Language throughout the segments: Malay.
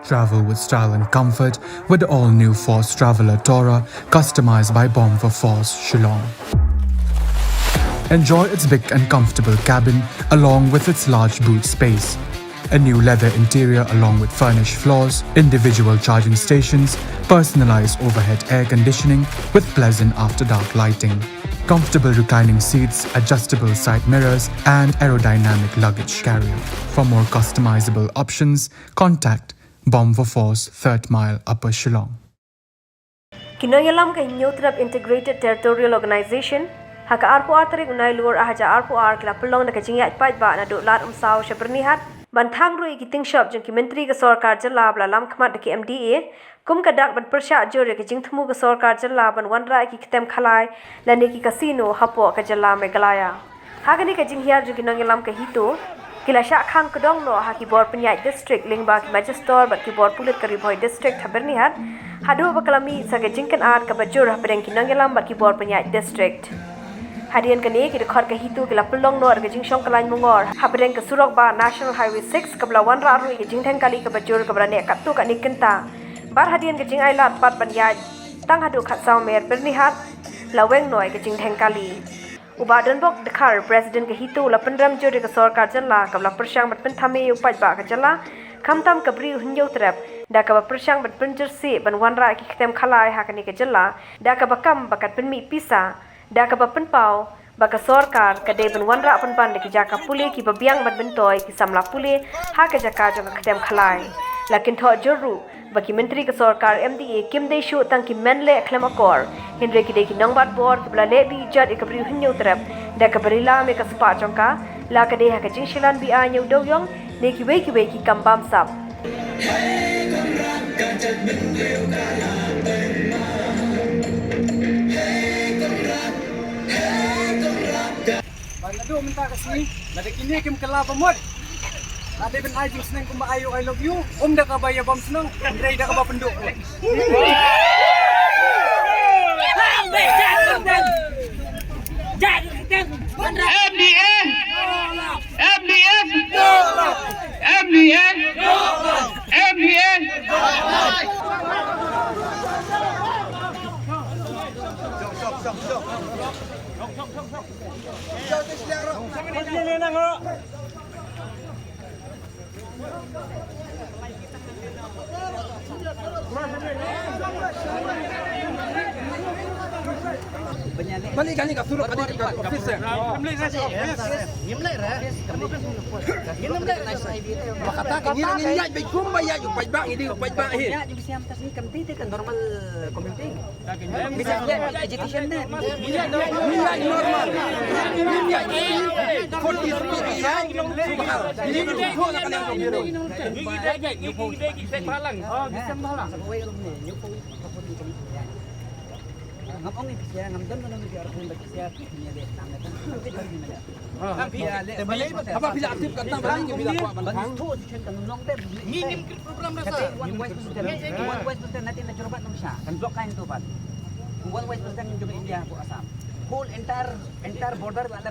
Travel with style and comfort with the all-new Force Traveler Tourer, customized by Bomb for Force Shillong. Enjoy its big and comfortable cabin along with its large boot space. A new leather interior along with furnished floors, individual charging stations, personalized overhead air conditioning with pleasant after-dark lighting, comfortable reclining seats, adjustable side mirrors, and aerodynamic luggage carrier. For more customizable options, contact Bomb for Force, 3rd Mile, Upper Shillong. Kinoyalam ka Inyotrap Integrated Territorial Organization, haka RPR tarik unay luar ahaja RPR kila pelong na kajingya itpait ba na dolar umsaw siya bernihat, bantang rui giting shop jeng ki menteri ke sorkar jela belalam kemat deki MDA, kum kadak ban persyak jore kajing temu ke sorkar jela ban wanra ki ketem khalai, dan ki kasino hapo ke jela Meghalaya. Hagani kajing hiar jeng kinoyalam ka hito, kila syak khang kedong no haki bor penyai district lingba ki Magister bat ki bor pulit Karibhoi district habernihat, hadu bakalami sa kajingkan art ka bajur habereng kinoyalam bat ki bor penyai district. Hadian kini kita khot ke hitu kila pelong no ke jingshong kelain mungor habereng ke surok ba National Highway 6 ke belawan raru ke jingteng kali ke bajur ke berane katu kat ni kenta bar hadian ke jing ailat pat banyaj tang hadu khat saumer bernihat laweng noi ke jingteng kali ubadan bok dekhar president ke hitu la pendram jode ke sarkar jalla ke bela persyang bat penthame upai ba ke jalla kamtam ke bri hunjau trap da ka persyang bat penjersi ban wanra ki ketem khalai hakani ke jalla da ka bakam bakat penmi pisa da ka penpau baka sarkar ka de ban wanra penpan de ki jaka pule ki babiang bat bentoy ki samla pule ha ka jaka jo ketem khalai lakin tho joru baki menteri ke sarkar MDA kim de shu tang ki menle klemakor hindre ki de ki nangbat bor ki bla le bi jat e ka bri hunjau trap da ka berila me ka spa chongka la ka de ha ka jingshilan bi a nyau do yong ne ki we ki kambam sap Aduh minta ke sini, ada kini kim kelah pemut. Ada ben ai jing seneng kumba ayo I love you. Dah ka baya bom seneng, Andre dah ka ba penduk. Balik kali kat surat tadi kat office. Imlek saja. Imlek ra. Imlek ra. Kata ini ya bekum ba ya pai ba ini pai ba he. Ya bisa am tas ni kampi kan normal commuting. Bisa ya education ni. Ini normal. Ini ya 40 ya. Ini kau nak kena biru. Gigi set balang. Oh, bisa balang. Sampai kalau ni nyupu ngomong ni siya ngamdan mo naman siya kung bakit siya niya de tama tan kapit din nila apa bila aktif kan tang balik bila ko ban to siya kan long de minim program rasa one west president natin na jurbat no siya kan block kain to pat one west president juga India po Assam whole entire border ala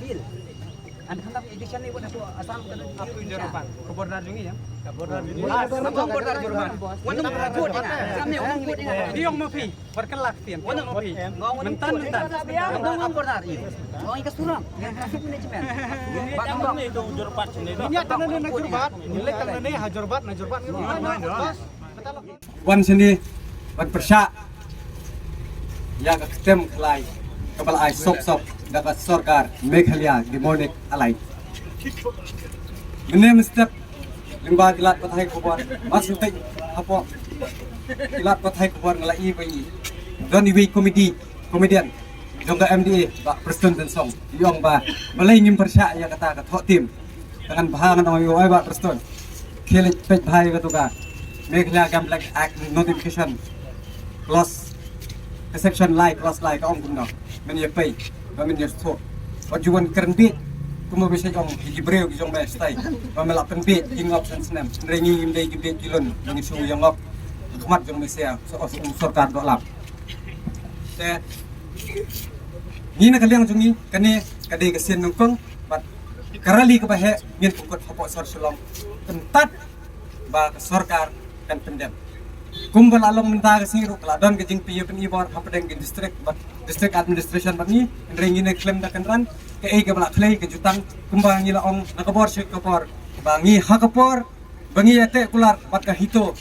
feel and khandap edition ni wala to Assam kan apu jurbat ke border jungi ya ke border jurbat wanung rajut ina samne orang jut ina diong mafi berkelak tian wanung mafi mentan ngong border ini ngong ikas turang yang traffic management bang itu jurbat sendiri ini tanane na jurbat nilai tanane ha jurbat na jurbat wan sini wan persya ya ka ketem khlai kapal ai sok dapat sarkar Meghalaya demonik alai menem step limba gilat pathai khobor masuk apa gilat pathai khobor ngalai bai don iwi komedian jongga MDA ba presiden dan song yong ba balai ngim persya ya kata ka tho tim dengan bahangan oi oi ba presiden khelit pet bhai ka tuga Meghalaya Gambling Act notification plus section like plus like ka ong kumno men ye pai ba men ye tho what you want kern bit kuma bisa jong hibreu ki jong ba stai ba melap pen bit king option snam rengi im dei ki bit kilon ngi su yang op khmat jong Malaysia so sarkar do lap te ni na kaliang jungi kane kade ka sen nongkong bat karali ka bahe ngin pukot hapo sar sulong kentat ba sarkar kan pendem kumbal along mentah ke sini ruk ladon ke jing piye pen ibor apa deng ke district administration bat ni ring ini klaim da kan ke ke balak clay ke jutang kumbang ni la ong nakabor syek kapor bangi hakapor bangi ate kular bat ka hito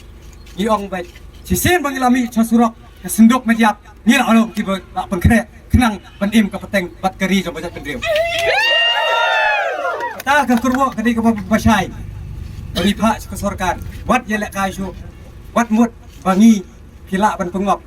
ni ong baik sisen bangi lami chasurok ke sendok majap ni la along tiba la pengkre kenang penim ke peteng bat keri coba jak pendriu ta ke kurwo kadi ke pasai bagi pak ke sorkan wat jelek kayu wat mut bangi kila ban pengop